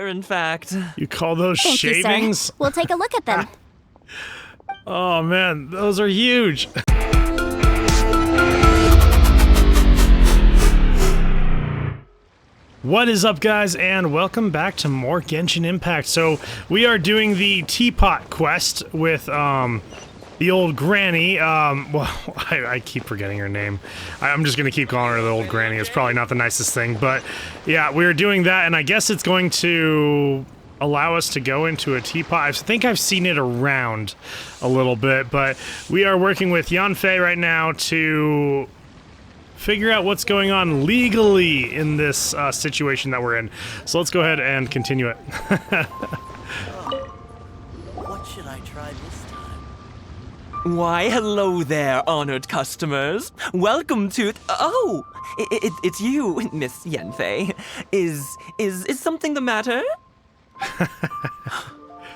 there, in fact. You call those Thank shavings? You, sir. We'll take a look at them. Oh man, those are huge. What is up, guys, and welcome back to more Genshin Impact. So we are doing the teapot quest with the old granny. Well, I keep forgetting her name. I'm just gonna keep calling her the old granny. It's probably not the nicest thing, but yeah, we're doing that, and I guess it's going to allow us to go into a teapot. I think I've seen it around a little bit, but we are working with Yanfei right now to figure out what's going on legally in this situation that we're in. So let's go ahead and continue it. What should I try this time? Why, hello there, honored customers. Welcome to... Oh! It's you, Miss Yanfei. Is something the matter?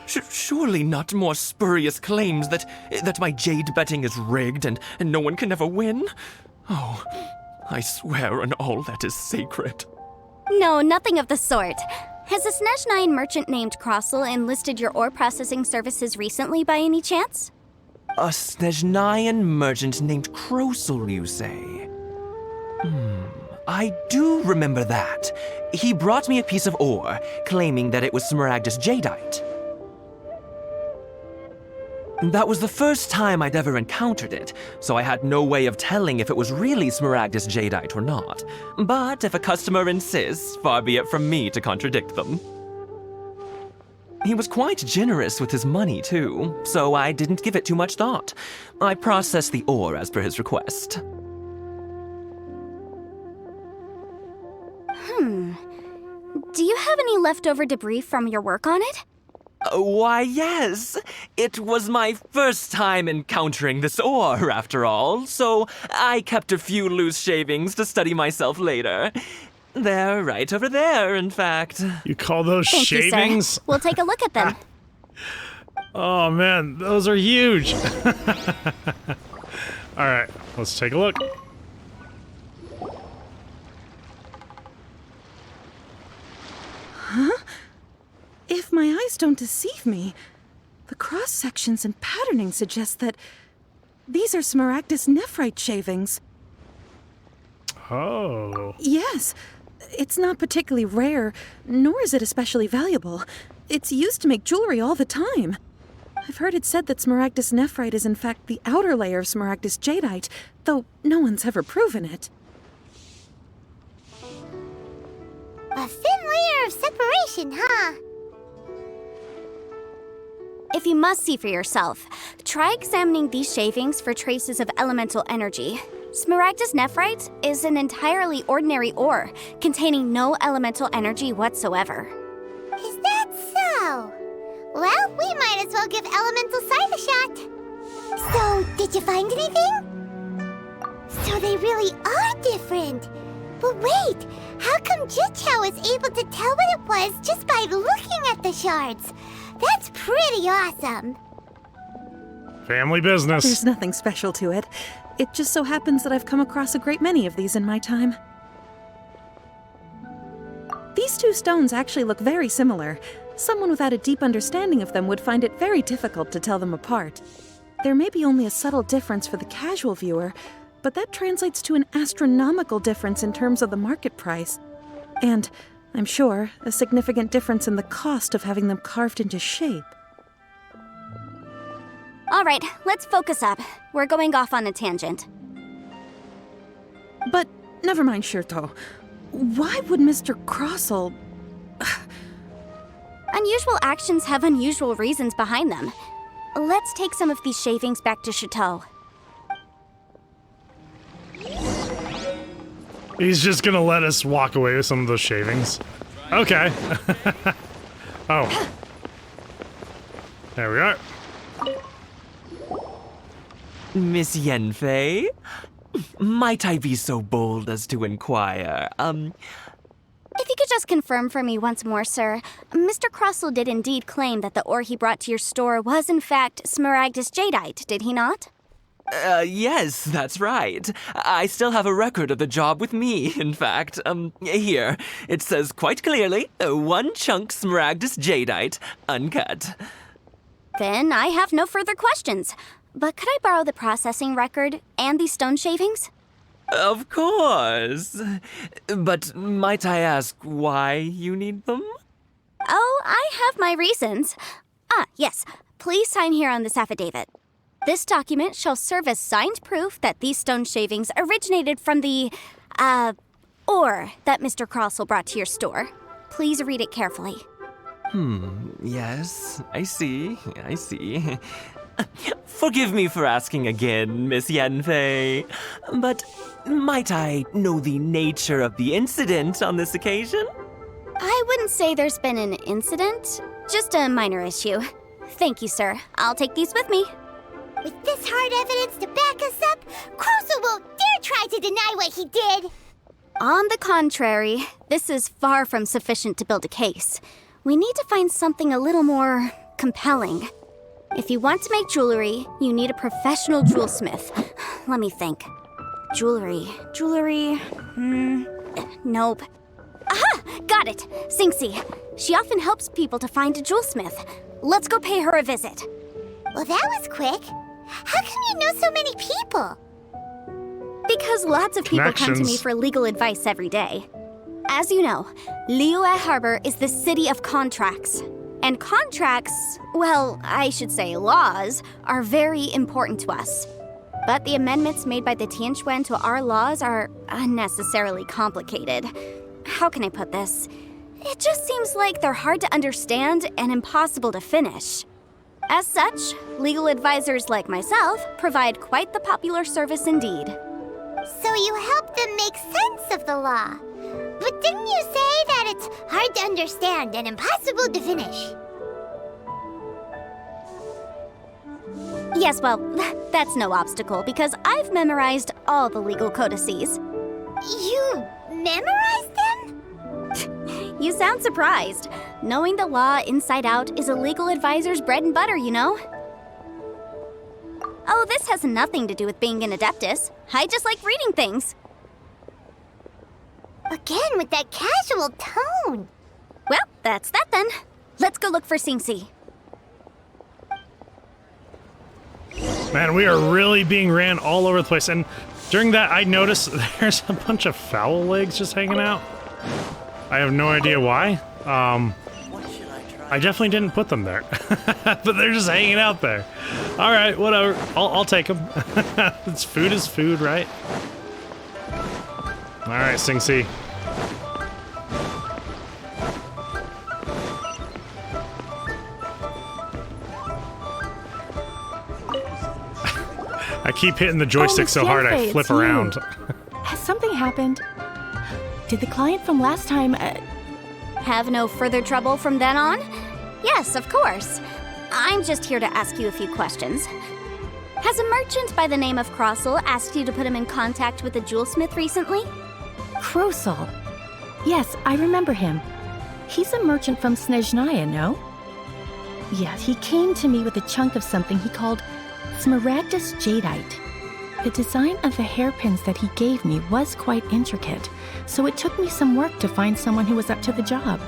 Surely not more spurious claims that my jade betting is rigged and no one can ever win? Oh, I swear on all that is sacred. No, nothing of the sort. Has a Snezhnaya merchant named Crossel enlisted your ore processing services recently by any chance? A Snezhnaya merchant named Crossel, you say? I do remember that. He brought me a piece of ore, claiming that it was Smaragdus jadeite. That was the first time I'd ever encountered it, so I had no way of telling if it was really Smaragdus jadeite or not. But if a customer insists, far be it from me to contradict them. He was quite generous with his money, too, so I didn't give it too much thought. I processed the ore as per his request. Do you have any leftover debris from your work on it? Why, yes. It was my first time encountering this ore, after all, so I kept a few loose shavings to study myself later. They're right over there, in fact. You call those Thank shavings? You, sir. We'll take a look at them. Oh man, those are huge. Alright, let's take a look. Huh? If my eyes don't deceive me, the cross-sections and patterning suggest that these are Smaragdus nephrite shavings. Oh. Yes. It's not particularly rare, nor is it especially valuable. It's used to make jewelry all the time. I've heard it said that Smaragdus nephrite is in fact the outer layer of Smaragdus jadeite, though no one's ever proven it. A thin layer of separation, huh? If you must see for yourself, try examining these shavings for traces of elemental energy. Smaragdus nephrite is an entirely ordinary ore, containing no elemental energy whatsoever. Is that so? Well, we might as well give elemental sight a shot. So, did you find anything? So they really are different. But wait, how come Jichao was able to tell what it was just by looking at the shards? That's pretty awesome. Family business. There's nothing special to it. It just so happens that I've come across a great many of these in my time. These two stones actually look very similar. Someone without a deep understanding of them would find it very difficult to tell them apart. There may be only a subtle difference for the casual viewer, but that translates to an astronomical difference in terms of the market price. And, I'm sure, a significant difference in the cost of having them carved into shape. All right, let's focus up. We're going off on a tangent. But, never mind, Shirto. Why would Mr. Crossel... Unusual actions have unusual reasons behind them. Let's take some of these shavings back to Chateau. He's just gonna let us walk away with some of those shavings. Okay. Oh. There we are. Miss Yanfei? Might I be so bold as to inquire, If you could just confirm for me once more, sir, Mr. Crossel did indeed claim that the ore he brought to your store was in fact Smaragdus jadeite, did he not? Yes, that's right. I still have a record of the job with me, in fact. Here. It says quite clearly, 1 chunk Smaragdus Jadeite, uncut. Then I have no further questions. But could I borrow the processing record and these stone shavings? Of course. But might I ask why you need them? Oh, I have my reasons. Yes. Please sign here on this affidavit. This document shall serve as signed proof that these stone shavings originated from the, ore that Mr. Crossell brought to your store. Please read it carefully. Yes, I see. Forgive me for asking again, Miss Yanfei, but might I know the nature of the incident on this occasion? I wouldn't say there's been an incident, just a minor issue. Thank you, sir. I'll take these with me. With this hard evidence to back us up, Crossell won't dare try to deny what he did. On the contrary, this is far from sufficient to build a case. We need to find something a little more compelling. If you want to make jewelry, you need a professional jewelsmith. Let me think. Jewelry. Nope. Aha! Got it! Sinxie. She often helps people to find a jewelsmith. Let's go pay her a visit. Well, that was quick. How come you know so many people? Because lots of people come to me Connections. for legal advice every day. As you know, Liyue Harbor is the city of contracts. And contracts, well, I should say laws, are very important to us. But the amendments made by the Tianquan to our laws are unnecessarily complicated. How can I put this? It just seems like they're hard to understand and impossible to finish. As such, legal advisors like myself provide quite the popular service indeed. So you help them make sense of the law. But didn't you say that it's hard to understand and impossible to finish? Yes, well, that's no obstacle because I've memorized all the legal codices. You memorized them? You sound surprised. Knowing the law inside out is a legal advisor's bread and butter, you know? Oh, this has nothing to do with being an adeptus. I just like reading things. Again, with that casual tone. Well, that's that then. Let's go look for Sinxie. Man, we are really being ran all over the place. And during that, I noticed there's a bunch of foul legs just hanging out. I have no idea why. What should I try? I definitely didn't put them there. But they're just hanging out there. All right, whatever. I'll take them. It's food is food, right? All right, Sinxie. I keep hitting the joystick Miss so hard I Yanfei, flip it's you. around. Has something happened? Did the client from last time... Have no further trouble from then on? Yes, of course. I'm just here to ask you a few questions. Has a merchant by the name of Crossell asked you to put him in contact with a jewelsmith recently? Crossell? Yes, I remember him. He's a merchant from Snezhnaya, no? Yeah, he came to me with a chunk of something he called Smaragdus Jadeite. The design of the hairpins that he gave me was quite intricate, so it took me some work to find someone who was up to the job.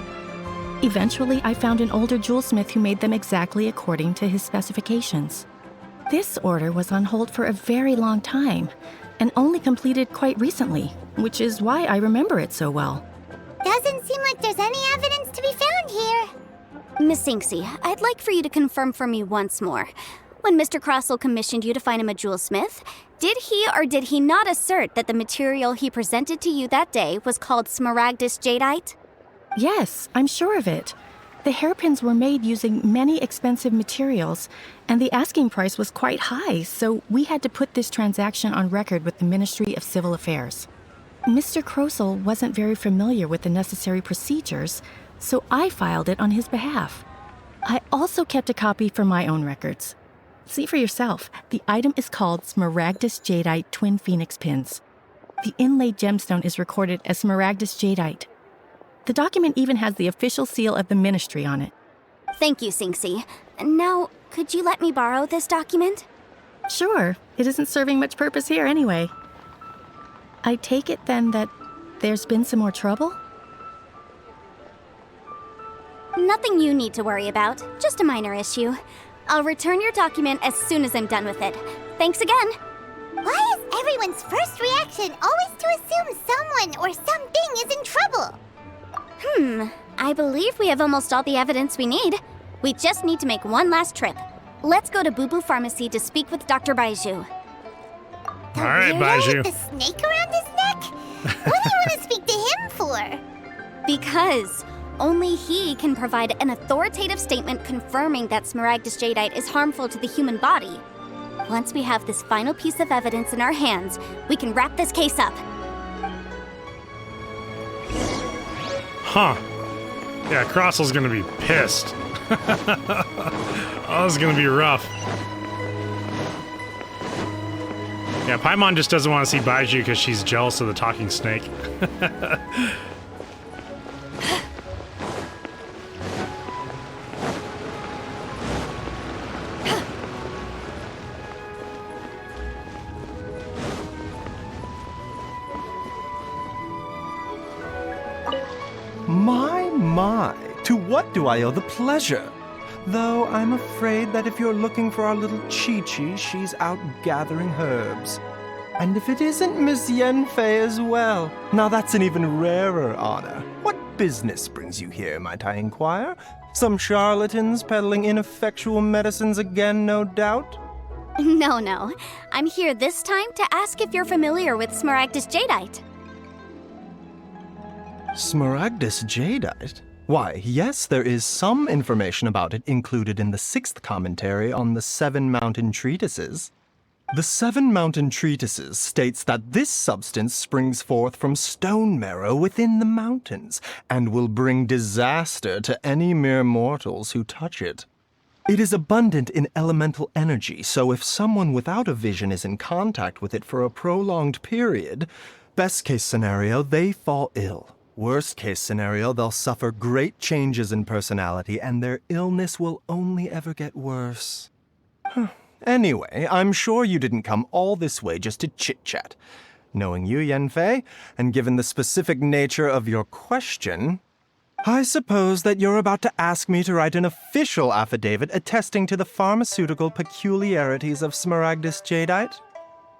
Eventually, I found an older jewelsmith who made them exactly according to his specifications. This order was on hold for a very long time, and only completed quite recently, which is why I remember it so well. Doesn't seem like there's any evidence to be found here. Miss Sinxie, I'd like for you to confirm for me once more. When Mr. Crossell commissioned you to find him a jewelsmith, did he or did he not assert that the material he presented to you that day was called Smaragdus Jadeite? Yes, I'm sure of it. The hairpins were made using many expensive materials, and the asking price was quite high, so we had to put this transaction on record with the Ministry of Civil Affairs. Mr. Crossell wasn't very familiar with the necessary procedures, so I filed it on his behalf. I also kept a copy for my own records. See for yourself, the item is called Smaragdus Jadeite Twin Phoenix Pins. The inlaid gemstone is recorded as Smaragdus Jadeite. The document even has the official seal of the ministry on it. Thank you, Sinxie. Now, could you let me borrow this document? Sure, it isn't serving much purpose here anyway. I take it then that there's been some more trouble? Nothing you need to worry about, just a minor issue. I'll return your document as soon as I'm done with it. Thanks again. Why is everyone's first reaction always to assume someone or something is in trouble? I believe we have almost all the evidence we need. We just need to make one last trip. Let's go to Boo Boo Pharmacy to speak with Dr. Baiju. The All right, weirdo Baiju. with the snake around his neck? What do you want to speak to him for? Because only he can provide an authoritative statement confirming that Smaragdus jadeite is harmful to the human body. Once we have this final piece of evidence in our hands, we can wrap this case up. Huh. Yeah, Crossel's gonna be pissed. Oh, this is gonna be rough. Yeah, Paimon just doesn't want to see Baiju because she's jealous of the talking snake. My, to what do I owe the pleasure? Though I'm afraid that if you're looking for our little Chi-Chi, she's out gathering herbs. And if it isn't Miss Yanfei as well, now that's an even rarer honor. What business brings you here, might I inquire? Some charlatans peddling ineffectual medicines again, no doubt? No. I'm here this time to ask if you're familiar with Smaragdus jadeite. Smaragdus jadeite? Why, yes, there is some information about it included in the 6th commentary on the 7 Mountain Treatises. The 7 Mountain Treatises states that this substance springs forth from stone marrow within the mountains, and will bring disaster to any mere mortals who touch it. It is abundant in elemental energy, so if someone without a vision is in contact with it for a prolonged period, best case scenario, they fall ill. Worst case scenario, they'll suffer great changes in personality and their illness will only ever get worse. Anyway, I'm sure you didn't come all this way just to chit-chat. Knowing you, Yanfei, and given the specific nature of your question, I suppose that you're about to ask me to write an official affidavit attesting to the pharmaceutical peculiarities of Smaragdus jadeite?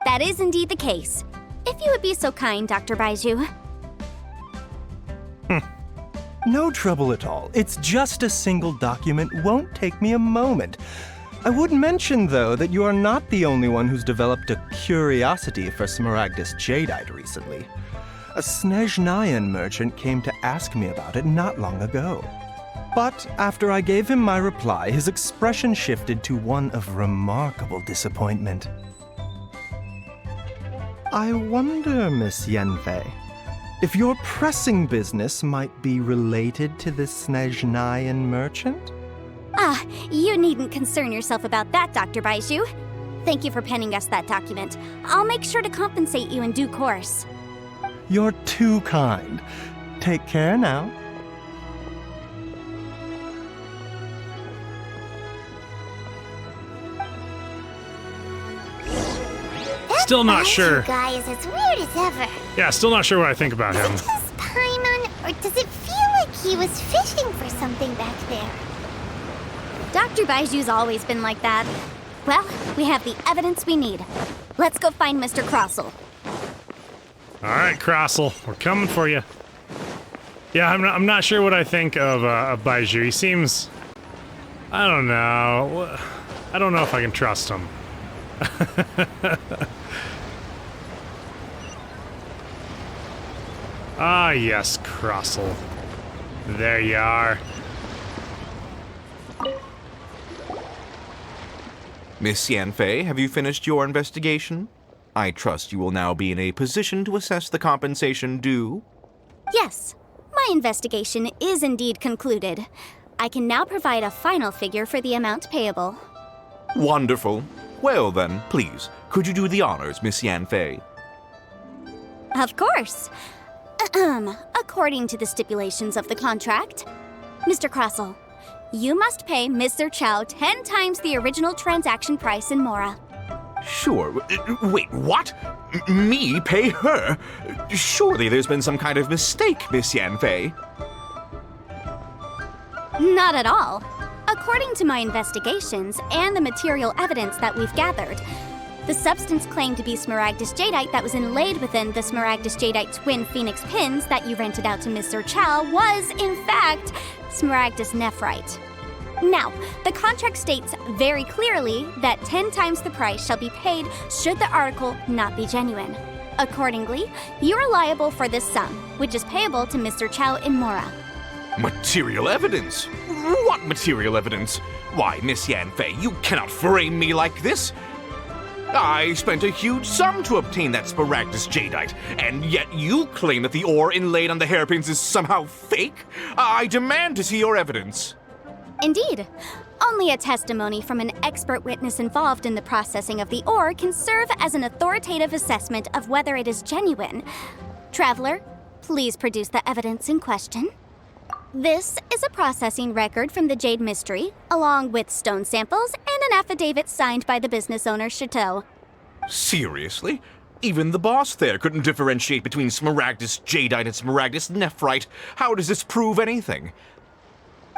That is indeed the case. If you would be so kind, Dr. Baiju. No trouble at all. It's just a single document. Won't take me a moment. I would mention, though, that you are not the only one who's developed a curiosity for Smaragdus jadeite recently. A Snezhnayan merchant came to ask me about it not long ago. But after I gave him my reply, his expression shifted to one of remarkable disappointment. I wonder, Miss Yanfei, if your pressing business might be related to this Snezhnayan merchant? You needn't concern yourself about that, Dr. Baiju. Thank you for penning us that document. I'll make sure to compensate you in due course. You're too kind. Take care now. Still not Baiju sure. guy is as weird as ever. Yeah, still not sure what I think about him. Is it just Paimon, or does it feel like he was fishing for something back there? Dr. Baiju's always been like that. Well, we have the evidence we need. Let's go find Mr. Crossel. All right, Crossel, we're coming for you. Yeah, I'm not sure what I think of Baiju. He seems, I don't know. I don't know if I can trust him. Ah, yes, Crossel. There you are. Miss Yanfei, have you finished your investigation? I trust you will now be in a position to assess the compensation due. Yes, my investigation is indeed concluded. I can now provide a final figure for the amount payable. Wonderful. Well then, please, could you do the honors, Miss Yanfei? Of course. According to the stipulations of the contract, Mr. Crossel, you must pay Mr. Chow 10 times the original transaction price in Mora. Sure. Wait, what? Me pay her? Surely there's been some kind of mistake, Miss Yanfei. Not at all. According to my investigations and the material evidence that we've gathered, the substance claimed to be smaragdus jadeite that was inlaid within the smaragdus jadeite twin phoenix pins that you rented out to Mr. Chow was, in fact, smaragdus nephrite. Now, the contract states very clearly that 10 times the price shall be paid should the article not be genuine. Accordingly, you are liable for this sum, which is payable to Mr. Chow in Mora. Material evidence? What material evidence? Why, Miss Yanfei, you cannot frame me like this. I spent a huge sum to obtain that smaragdus jadeite, and yet you claim that the ore inlaid on the hairpins is somehow fake? I demand to see your evidence. Indeed. Only a testimony from an expert witness involved in the processing of the ore can serve as an authoritative assessment of whether it is genuine. Traveler, please produce the evidence in question. This is a processing record from the Jade Mystery, along with stone samples and an affidavit signed by the business owner, Chateau. Seriously? Even the boss there couldn't differentiate between smaragdus jadeite and smaragdus nephrite. How does this prove anything?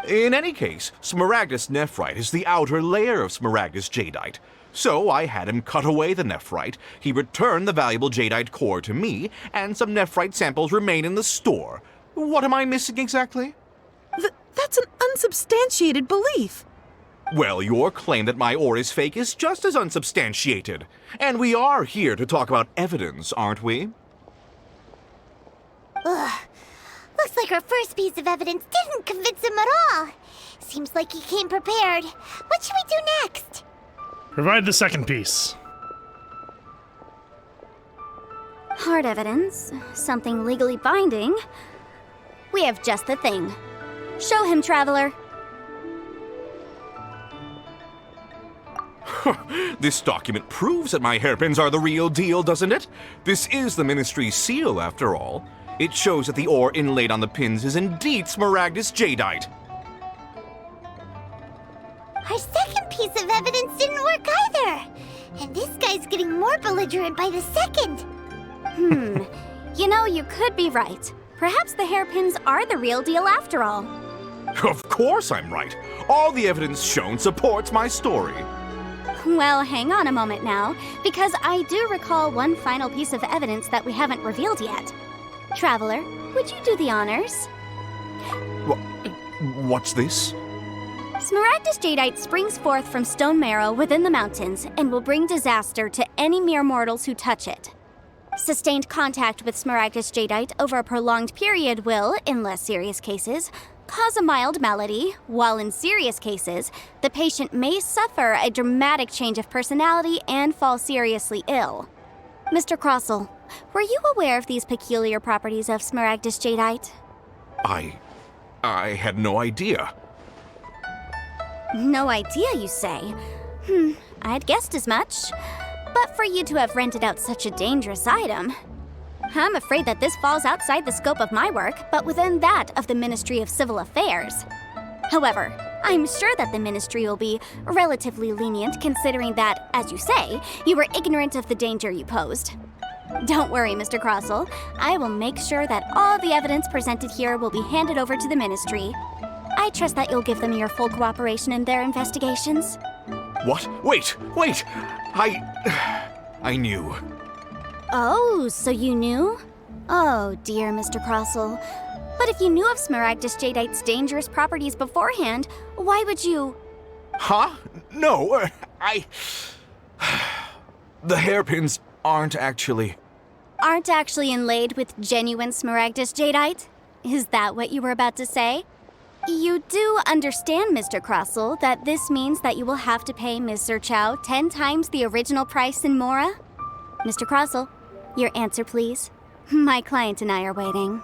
In any case, smaragdus nephrite is the outer layer of smaragdus jadeite. So I had him cut away the nephrite, he returned the valuable jadeite core to me, and some nephrite samples remain in the store. What am I missing exactly? That's an unsubstantiated belief. Well, your claim that my ore is fake is just as unsubstantiated. And we are here to talk about evidence, aren't we? Ugh. Looks like our first piece of evidence didn't convince him at all. Seems like he came prepared. What should we do next? Provide the second piece. Hard evidence, something legally binding. We have just the thing. Show him, Traveler. This document proves that my hairpins are the real deal, doesn't it? This is the Ministry's seal, after all. It shows that the ore inlaid on the pins is indeed smaragdus jadeite. Our second piece of evidence didn't work either. And this guy's getting more belligerent by the second. You know, you could be right. Perhaps the hairpins are the real deal after all. Of course I'm right. All the evidence shown supports my story. Well, hang on a moment now, because I do recall one final piece of evidence that we haven't revealed yet. Traveler, would you do the honors? What's this? Smaragdus jadeite springs forth from stone marrow within the mountains and will bring disaster to any mere mortals who touch it. Sustained contact with smaragdus jadeite over a prolonged period will, in less serious cases, cause a mild malady, while in serious cases, the patient may suffer a dramatic change of personality and fall seriously ill. Mr. Crossell, were you aware of these peculiar properties of smaragdus jadeite? I had no idea. No idea, you say? I'd guessed as much. But for you to have rented out such a dangerous item, I'm afraid that this falls outside the scope of my work, but within that of the Ministry of Civil Affairs. However, I'm sure that the Ministry will be relatively lenient considering that, as you say, you were ignorant of the danger you posed. Don't worry, Mr. Crossell. I will make sure that all the evidence presented here will be handed over to the Ministry. I trust that you'll give them your full cooperation in their investigations. What? Wait! I knew. Oh, so you knew? Oh, dear Mr. Crossell. But if you knew of smaragdus jadeite's dangerous properties beforehand, why would you... Huh? No, The hairpins aren't actually inlaid with genuine smaragdus jadeite? Is that what you were about to say? You do understand, Mr. Crossell, that this means that you will have to pay Mr. Chow 10 times the original price in Mora? Mr. Crossell, your answer, please. My client and I are waiting.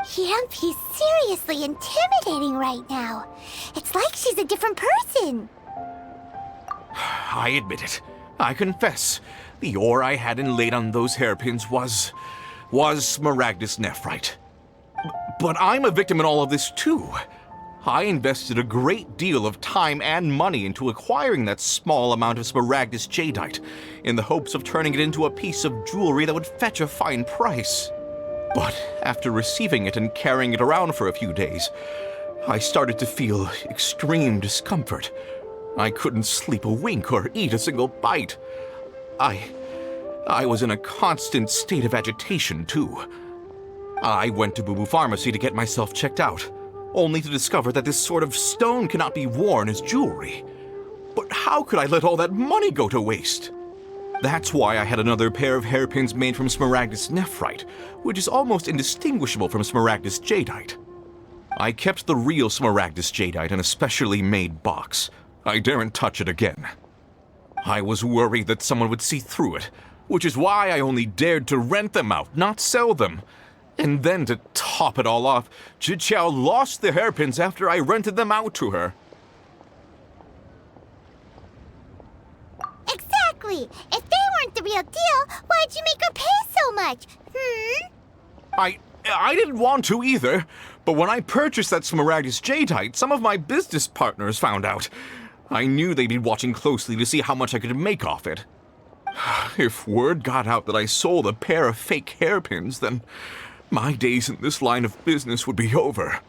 Yanfei's seriously intimidating right now. It's like she's a different person. I admit it. I confess. The ore I had inlaid on those hairpins was smaragdus nephrite. But I'm a victim in all of this too. I invested a great deal of time and money into acquiring that small amount of Smaragdus jadeite, in the hopes of turning it into a piece of jewelry that would fetch a fine price. But after receiving it and carrying it around for a few days, I started to feel extreme discomfort. I couldn't sleep a wink or eat a single bite. I was in a constant state of agitation, too. I went to Boo Boo Pharmacy to get myself checked out, only to discover that this sort of stone cannot be worn as jewelry. But how could I let all that money go to waste? That's why I had another pair of hairpins made from Smaragdus nephrite, which is almost indistinguishable from Smaragdus jadeite. I kept the real Smaragdus jadeite in a specially made box. I daren't touch it again. I was worried that someone would see through it, which is why I only dared to rent them out, not sell them. And then to top it all off, Jiqiao lost the hairpins after I rented them out to her. Exactly! If they weren't the real deal, why'd you make her pay so much? I didn't want to either, but when I purchased that Smaragdus jadeite, some of my business partners found out. I knew they'd be watching closely to see how much I could make off it. If word got out that I sold a pair of fake hairpins, then my days in this line of business would be over.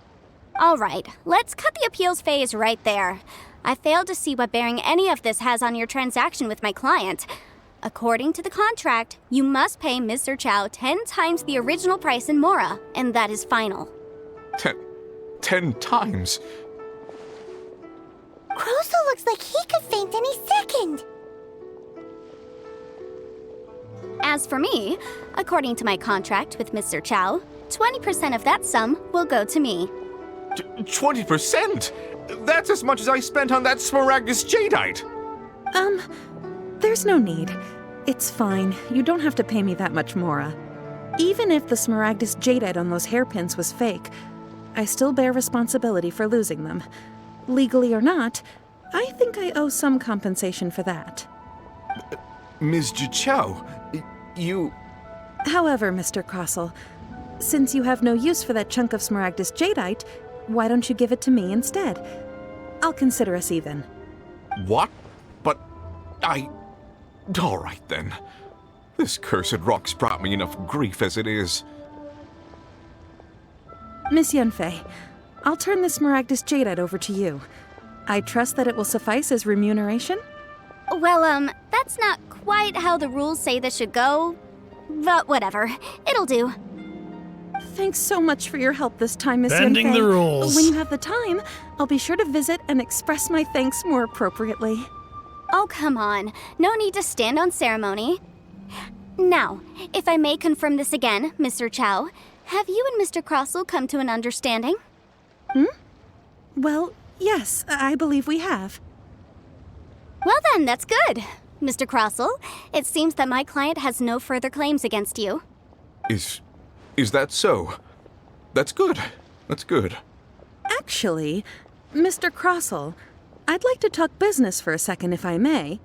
All right, let's cut the appeals phase right there. I failed to see what bearing any of this has on your transaction with my client. According to the contract, you must pay Mr. Chow 10 times the original price in Mora, and that is final. 10 times? Crosel looks like he could faint any second. As for me, according to my contract with Mr. Chow, 20% of that sum will go to me. 20%? That's as much as I spent on that Smaragdus jadeite. There's no need. It's fine. You don't have to pay me that much, Mora. Even if the Smaragdus jadeite on those hairpins was fake, I still bear responsibility for losing them. Legally or not, I think I owe some compensation for that. Ms. Jiqiao, you... However, Mr. Crosel, since you have no use for that chunk of Smaragdus jadeite, why don't you give it to me instead? I'll consider us even. What? But all right, then. This cursed rock's brought me enough grief as it is. Miss Yanfei, I'll turn the Smaragdus jadeite over to you. I trust that it will suffice as remuneration? Well, that's not quite how the rules say this should go, but whatever. It'll do. Thanks so much for your help this time, Miss Yanfei. Bending the rules. When you have the time, I'll be sure to visit and express my thanks more appropriately. Oh, come on. No need to stand on ceremony. Now, if I may confirm this again, Mr. Chow, have you and Mr. Crosel come to an understanding? Well, yes, I believe we have. Well then, that's good. Mr. Crosel, it seems that my client has no further claims against you. Is that so? That's good. That's good. Actually, Mr. Crosel, I'd like to talk business for a second, if I may.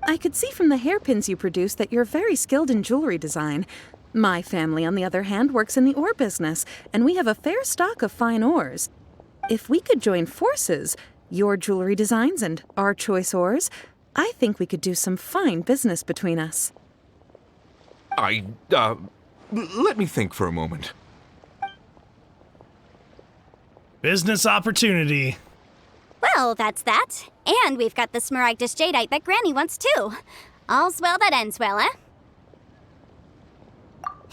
I could see from the hairpins you produce that you're very skilled in jewelry design. My family, on the other hand, works in the ore business, and we have a fair stock of fine ores. If we could join forces, your jewelry designs and our choice ores, I think we could do some fine business between us. Let me think for a moment. Business opportunity. Well, that's that. And we've got the Smaragdus jadeite that Granny wants too. All's well that ends well, eh?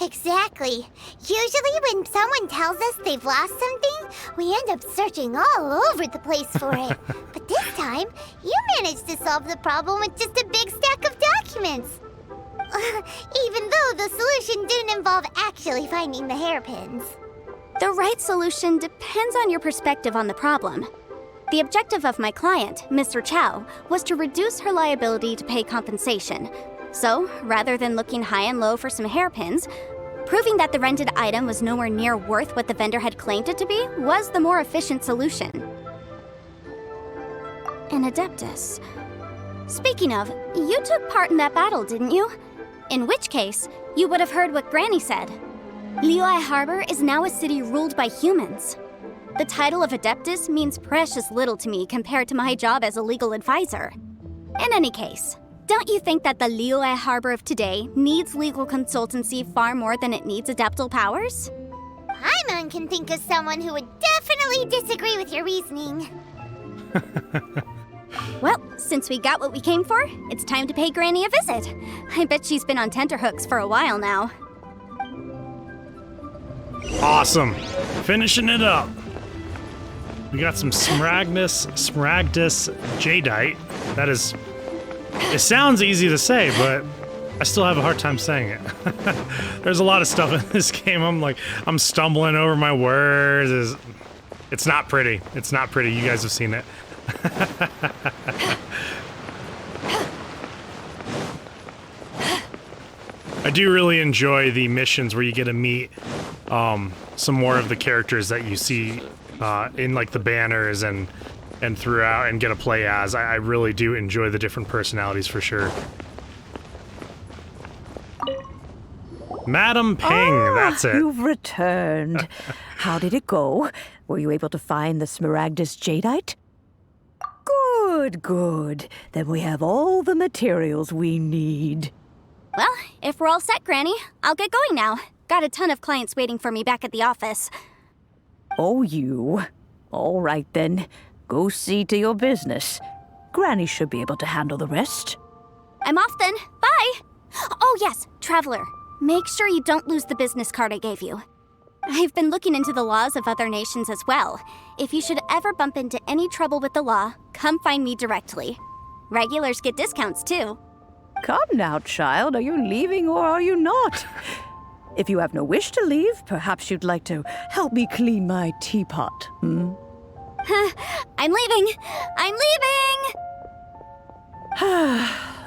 Exactly. Usually when someone tells us they've lost something, we end up searching all over the place for it. But this time, you managed to solve the problem with just a big stack of documents. Even though the solution didn't involve actually finding the hairpins. The right solution depends on your perspective on the problem. The objective of my client, Mr. Chow, was to reduce her liability to pay compensation. So, rather than looking high and low for some hairpins, proving that the rented item was nowhere near worth what the vendor had claimed it to be was the more efficient solution. An Adeptus. Speaking of, you took part in that battle, didn't you? In which case, you would have heard what Granny said. Liyue Harbor is now a city ruled by humans. The title of Adeptus means precious little to me compared to my job as a legal advisor. In any case, don't you think that the Liyue Harbor of today needs legal consultancy far more than it needs adeptal powers? Paimon can think of someone who would definitely disagree with your reasoning. Well, since we got what we came for, it's time to pay Granny a visit. I bet she's been on tenterhooks for a while now. Awesome. Finishing it up. We got some Smaragdus Jadeite. That is... It sounds easy to say, but I still have a hard time saying it. There's a lot of stuff in this game. I'm stumbling over my words. It's not pretty. It's not pretty. You guys have seen it. I do really enjoy the missions where you get to meet some more of the characters that you see in like the banners and throughout and get to play as. I really do enjoy the different personalities for sure. Madam Ping, that's it. You've returned. How did it go? Were you able to find the Smaragdus Jadeite? Good, good. Then we have all the materials we need. Well, if we're all set, Granny, I'll get going now. Got a ton of clients waiting for me back at the office. Oh, you. All right, then. Go see to your business. Granny should be able to handle the rest. I'm off then. Bye! Oh yes, Traveler. Make sure you don't lose the business card I gave you. I've been looking into the laws of other nations as well. If you should ever bump into any trouble with the law, come find me directly. Regulars get discounts too. Come now, child. Are you leaving or are you not? If you have no wish to leave, perhaps you'd like to help me clean my teapot, hmm? I'm leaving! I'm leaving!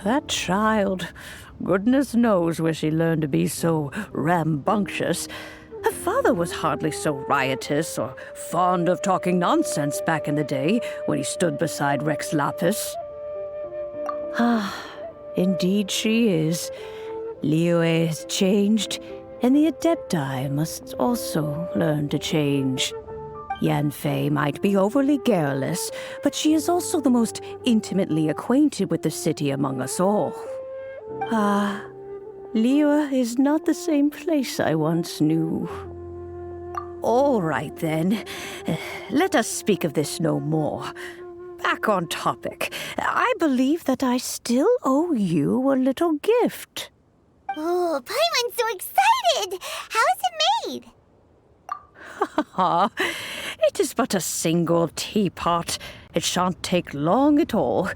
That child. Goodness knows where she learned to be so rambunctious. Her father was hardly so riotous or fond of talking nonsense back in the day when he stood beside Rex Lapis. Indeed she is. Liyue has changed, and the Adepti must also learn to change. Yanfei might be overly garrulous, but she is also the most intimately acquainted with the city among us all. Liyue is not the same place I once knew. All right, then. Let us speak of this no more. Back on topic. I believe that I still owe you a little gift. Oh, Paimon's so excited! How is it made? It is but a single teapot. It shan't take long at all.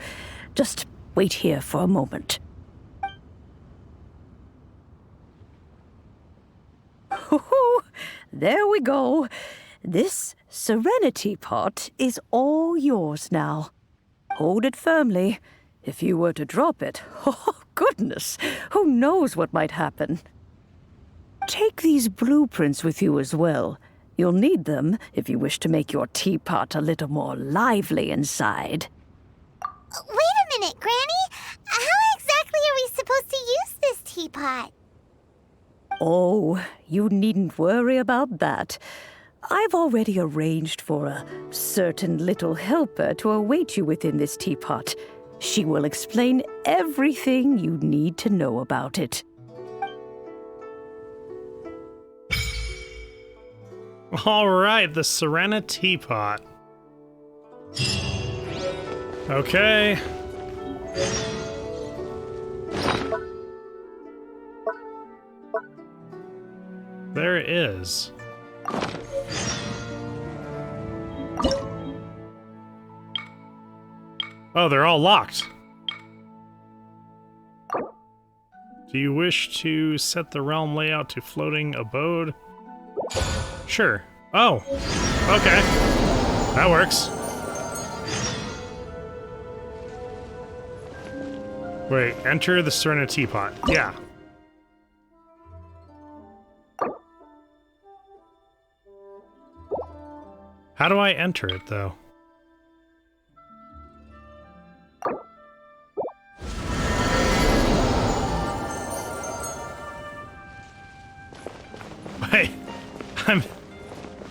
Just wait here for a moment. There we go. This Serenity pot is all yours now. Hold it firmly. If you were to drop it, oh goodness, who knows what might happen. Take these blueprints with you as well. You'll need them if you wish to make your teapot a little more lively inside. Wait a minute, Granny. How exactly are we supposed to use this teapot? Oh, you needn't worry about that. I've already arranged for a certain little helper to await you within this teapot. She will explain everything you need to know about it. All right, the Serenity Teapot. Okay. There it is. Oh, they're all locked. Do you wish to set the realm layout to floating abode? Sure. Oh, okay. That works. Wait, enter the Serenity Teapot. Yeah. How do I enter it, though? Wait,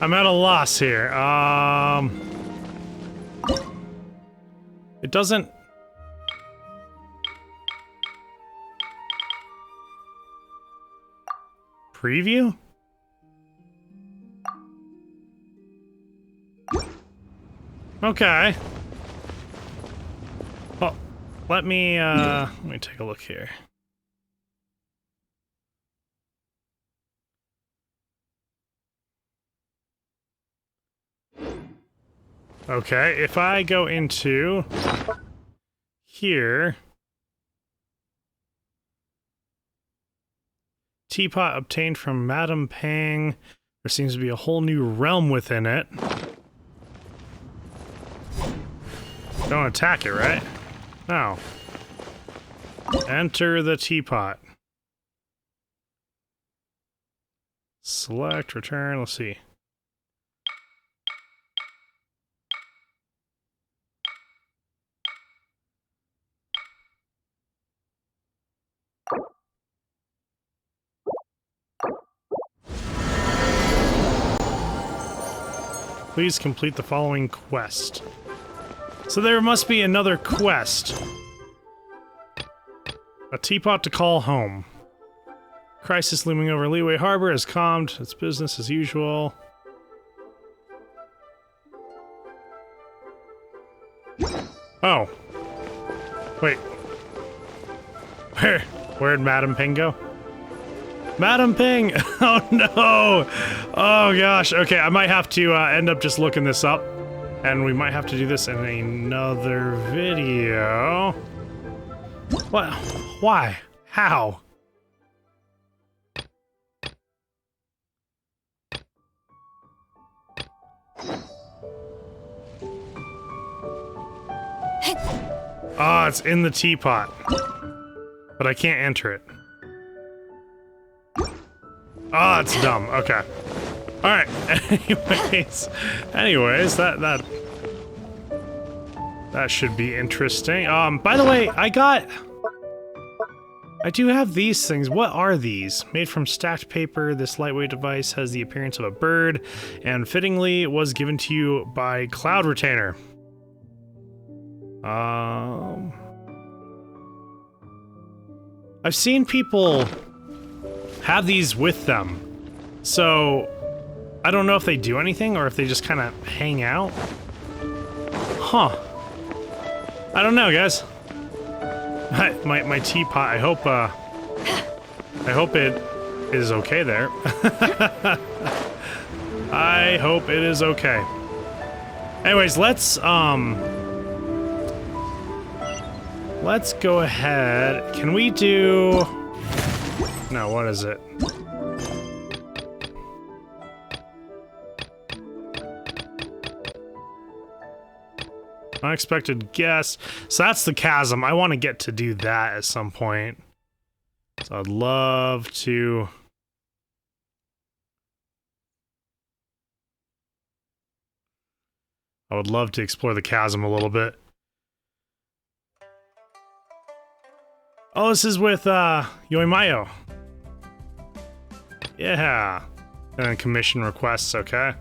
I'm at a loss here. It doesn't... Preview? Okay. Well, let me take a look here. Okay, if I go into here, teapot obtained from Madame Pang. There seems to be a whole new realm within it. Don't attack it, right? No. Enter the teapot. Select, return, let's see. Please complete the following quest. So there must be another quest. A teapot to call home. Crisis looming over Leeway Harbor has calmed. It's business as usual. Oh. Wait. Where'd Madame Ping go? Madame Ping! Oh no! Oh gosh, okay, I might have to end up just looking this up. And we might have to do this in another video. What? Why? How? Oh, it's in the teapot. But I can't enter it. Oh, it's dumb. Okay. Alright. Anyways, that should be interesting. By the way, I do have these things. What are these? Made from stacked paper, this lightweight device has the appearance of a bird, and fittingly was given to you by Cloud Retainer. I've seen people have these with them, so I don't know if they do anything or if they just kind of hang out. Huh. I don't know, guys. My teapot, I hope it is okay there. I hope it is okay. Anyways, let's go ahead. Can we do... No, what is it? Unexpected guest. So that's the chasm. I want to get to do that at some point. So I'd love to... I would love to explore the chasm a little bit. Oh, this is with Yoimayo. Yeah. And then commission requests, okay.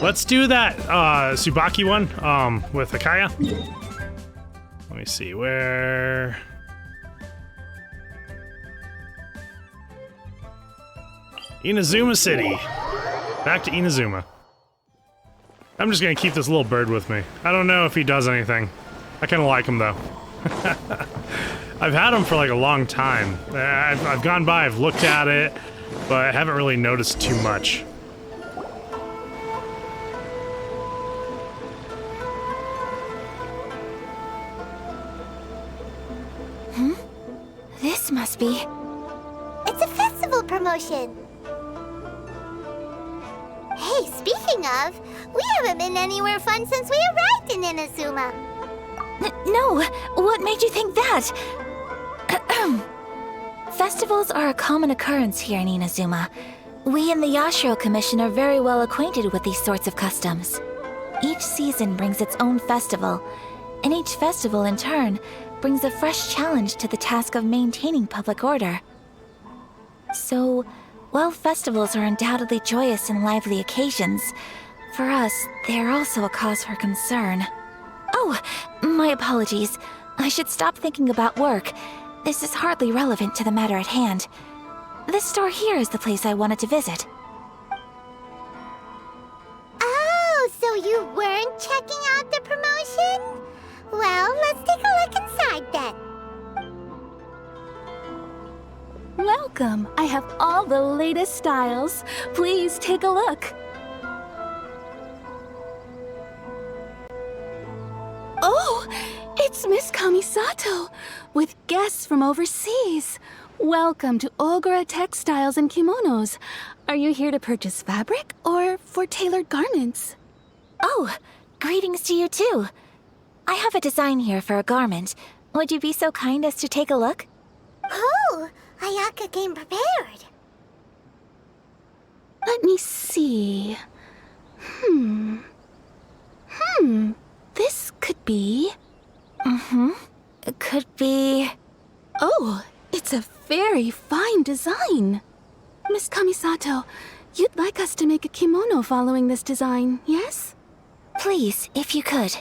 Let's do that Tsubaki one with Akaya. Let me see where. Inazuma City. Back to Inazuma. I'm just gonna keep this little bird with me. I don't know if he does anything. I kind of like him though. I've had him for like a long time. I've gone by, I've looked at it, but I haven't really noticed too much. This must be... It's a festival promotion! Hey, speaking of, we haven't been anywhere fun since we arrived in Inazuma. No! What made you think that? Festivals are a common occurrence here in Inazuma. We in the Yashiro Commission are very well acquainted with these sorts of customs. Each season brings its own festival, and each festival in turn brings a fresh challenge to the task of maintaining public order. So, While festivals are undoubtedly joyous and lively occasions, for us, they are also a cause for concern. Oh, my apologies. I should stop thinking about work. This is hardly relevant to the matter at hand. This store here is the place I wanted to visit. Oh, so you weren't checking out the promotion? Well, let's take a look inside then. Welcome. I have all the latest styles. Please take a look. Oh, it's Miss Kamisato with guests from overseas. Welcome to Ogura Textiles and Kimonos. Are you here to purchase fabric or for tailored garments? Oh, greetings to you too. I have a design here for a garment. Would you be so kind as to take a look? Oh, Ayaka came prepared. Let me see. This could be... It could be... Oh, it's a very fine design. Miss Kamisato, you'd like us to make a kimono following this design, yes? Please, if you could.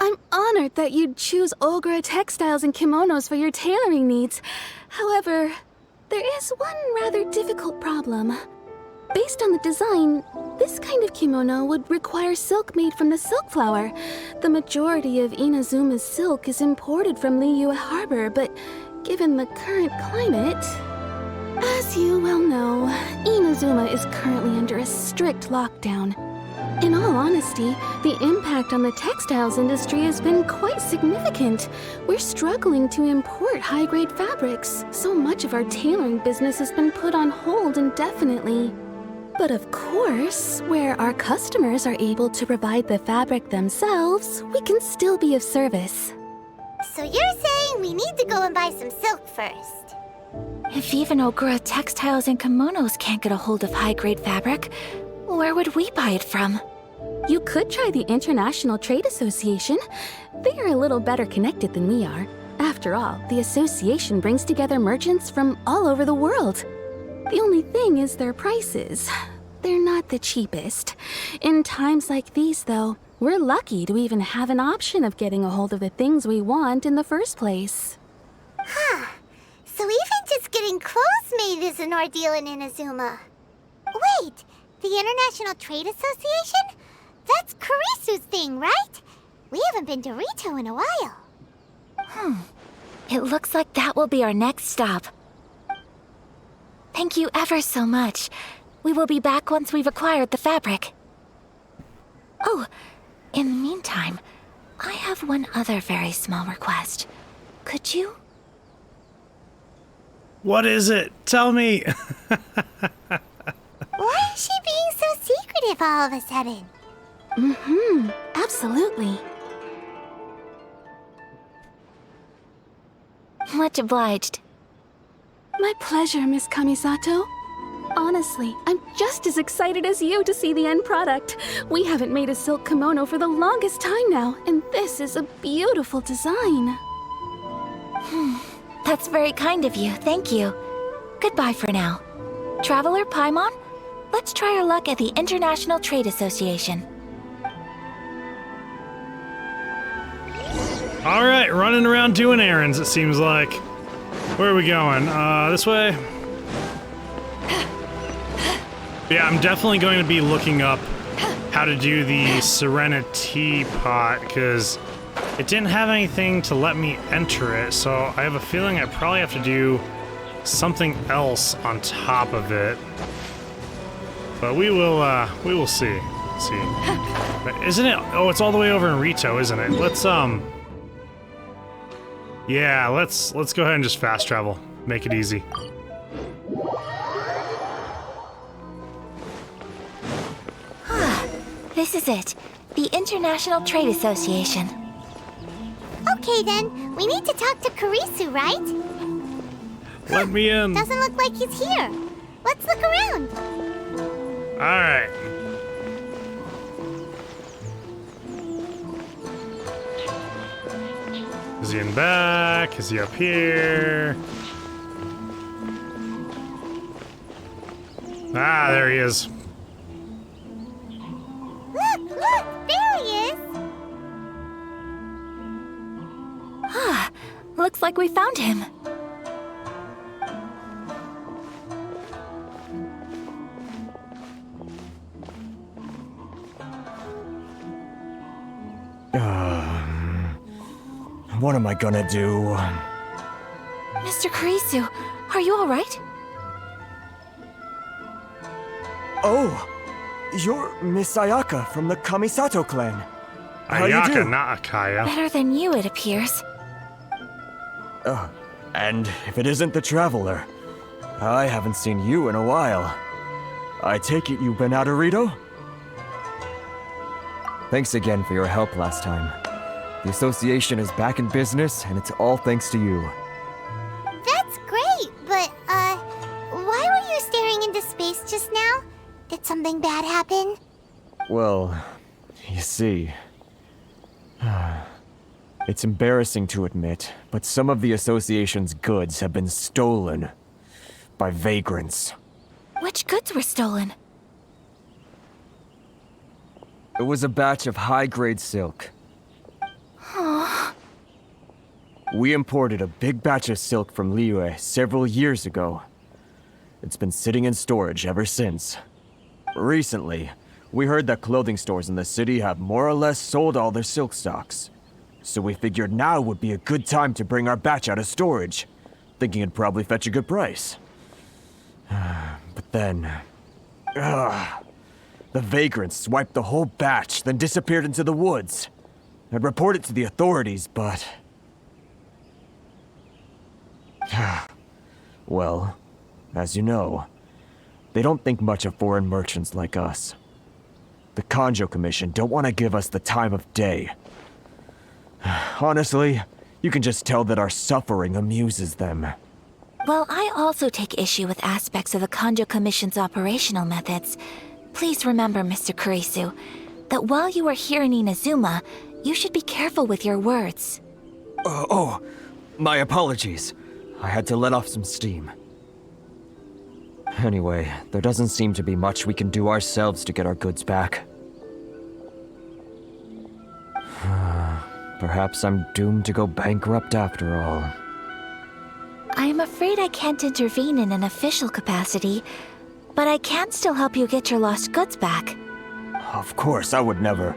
I'm honored that you'd choose Ogura Textiles and Kimonos for your tailoring needs. However, there is one rather difficult problem. Based on the design, this kind of kimono would require silk made from the silk flower. The majority of Inazuma's silk is imported from Liyue Harbor, but given the current climate... As you well know, Inazuma is currently under a strict lockdown. In all honesty, the impact on the textiles industry has been quite significant. We're struggling to import high-grade fabrics. So much of our tailoring business has been put on hold indefinitely. But of course, where our customers are able to provide the fabric themselves, we can still be of service. So you're saying we need to go and buy some silk first? If even Ogura Textiles and Kimonos can't get a hold of high-grade fabric, where would we buy it from? You could try the International Trade Association. They are a little better connected than we are. After all, the association brings together merchants from all over the world. The only thing is their prices. They're not the cheapest. In times like these, though, we're lucky to even have an option of getting a hold of the things we want in the first place. Huh. So even just getting clothes made is an ordeal in Inazuma. Wait, the International Trade Association? That's Kurisu's thing, right? We haven't been to Rito in a while. It looks like that will be our next stop. Thank you ever so much. We will be back once we've acquired the fabric. Oh, in the meantime, I have one other very small request. Could you? What is it? Tell me. Why is she being so secretive all of a sudden? Absolutely. Much obliged. My pleasure, Miss Kamisato. Honestly, I'm just as excited as you to see the end product. We haven't made a silk kimono for the longest time now, and this is a beautiful design. That's very kind of you, thank you. Goodbye for now. Traveler Paimon, let's try our luck at the International Trade Association. Alright, running around doing errands, it seems like. Where are we going? This way? Yeah, I'm definitely going to be looking up how to do the Serenity pot, because it didn't have anything to let me enter it, so I have a feeling I probably have to do something else on top of it. But we will see. Let's see. But isn't it? Oh, it's all the way over in Rito, isn't it? Let's yeah, let's go ahead and just fast travel. Make it easy. This is it. The International Trade Association. Okay then, we need to talk to Kurisu, right? Let me in. Doesn't look like he's here. Let's look around. Alright. Is he in back? Is he up here? Ah, there he is. Look, there he is! Ah, looks like we found him. What am I gonna do? Mr. Kurisu, are you alright? Oh, you're Miss Ayaka from the Kamisato clan. How do you Ayaka, do? not Akaya. Better than you, it appears. And if it isn't the Traveler, I haven't seen you in a while. I take it you've been out of Rito? Thanks again for your help last time. The association is back in business, and it's all thanks to you. That's great, but, why were you staring into space just now? Did something bad happen? Well, you see... It's embarrassing to admit, but some of the association's goods have been stolen by vagrants. Which goods were stolen? It was a batch of high-grade silk. We imported a big batch of silk from Neewer several years ago. It's been sitting in storage ever since. Recently, we heard that clothing stores in the city have more or less sold all their silk stocks. So we figured now would be a good time to bring our batch out of storage, thinking it'd probably fetch a good price. But then... the vagrants swiped the whole batch, then disappeared into the woods. I'd report it to the authorities, but... Well, as you know, they don't think much of foreign merchants like us. The Kanjo Commission don't want to give us the time of day. Honestly, you can just tell that our suffering amuses them. Well, I also take issue with aspects of the Kanjo Commission's operational methods. Please remember, Mr. Kurisu, that while you are here in Inazuma, you should be careful with your words. My apologies. I had to let off some steam. Anyway, there doesn't seem to be much we can do ourselves to get our goods back. Perhaps I'm doomed to go bankrupt after all. I am afraid I can't intervene in an official capacity, but I can still help you get your lost goods back. Of course, I would never...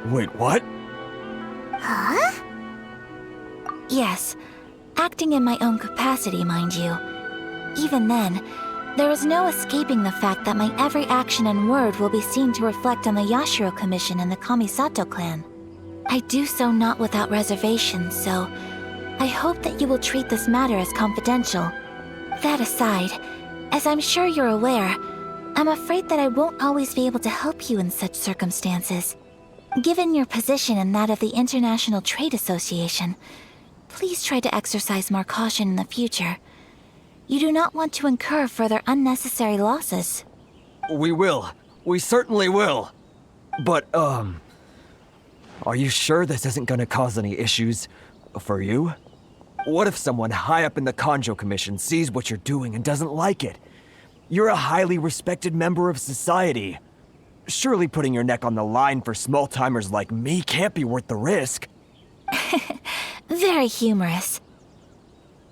Wait, what? Huh? Yes, acting in my own capacity, mind you. Even then, there is no escaping the fact that my every action and word will be seen to reflect on the Yashiro Commission and the Kamisato clan. I do so not without reservation, so I hope that you will treat this matter as confidential. That aside, as I'm sure you're aware, I'm afraid that I won't always be able to help you in such circumstances. Given your position and that of the International Trade Association, please try to exercise more caution in the future. You do not want to incur further unnecessary losses. We will. We certainly will. But, are you sure this isn't gonna cause any issues for you? What if someone high up in the Kanjo Commission sees what you're doing and doesn't like it? You're a highly respected member of society. Surely putting your neck on the line for small-timers like me can't be worth the risk. Very humorous.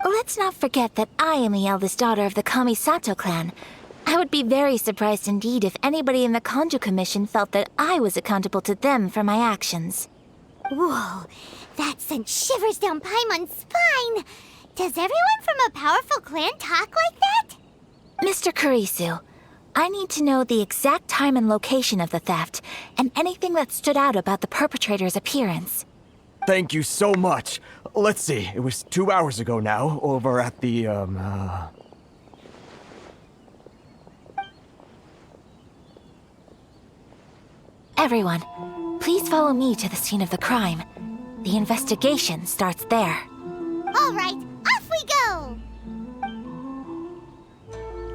Let's not forget that I am the eldest daughter of the Kamisato clan. I would be very surprised indeed if anybody in the Kanjo Commission felt that I was accountable to them for my actions. Whoa, that sent shivers down Paimon's spine! Does everyone from a powerful clan talk like that? Mr. Kurisu, I need to know the exact time and location of the theft, and anything that stood out about the perpetrator's appearance. Thank you so much. Let's see, it was 2 hours ago now, over at the, Everyone, please follow me to the scene of the crime. The investigation starts there. All right, off we go!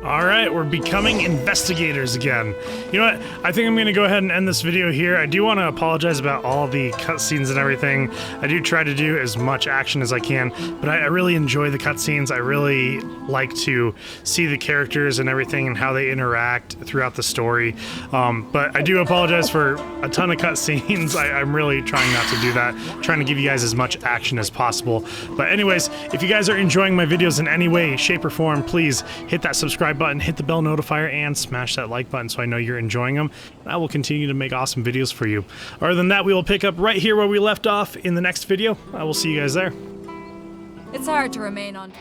Alright, we're becoming investigators again. You know what? I think I'm going to go ahead and end this video here. I do want to apologize about all the cutscenes and everything. I do try to do as much action as I can, but I really enjoy the cutscenes. I really like to see the characters and everything and how they interact throughout the story. But I do apologize for a ton of cutscenes. I'm really trying not to do that. Trying to give you guys as much action as possible. But anyways, if you guys are enjoying my videos in any way, shape, or form, please hit that subscribe button, hit the bell notifier, and smash that like button so I know you're enjoying them. I will continue to make awesome videos for you. Other than that, we will pick up right here where we left off in the next video. I will see you guys there. It's hard to remain on.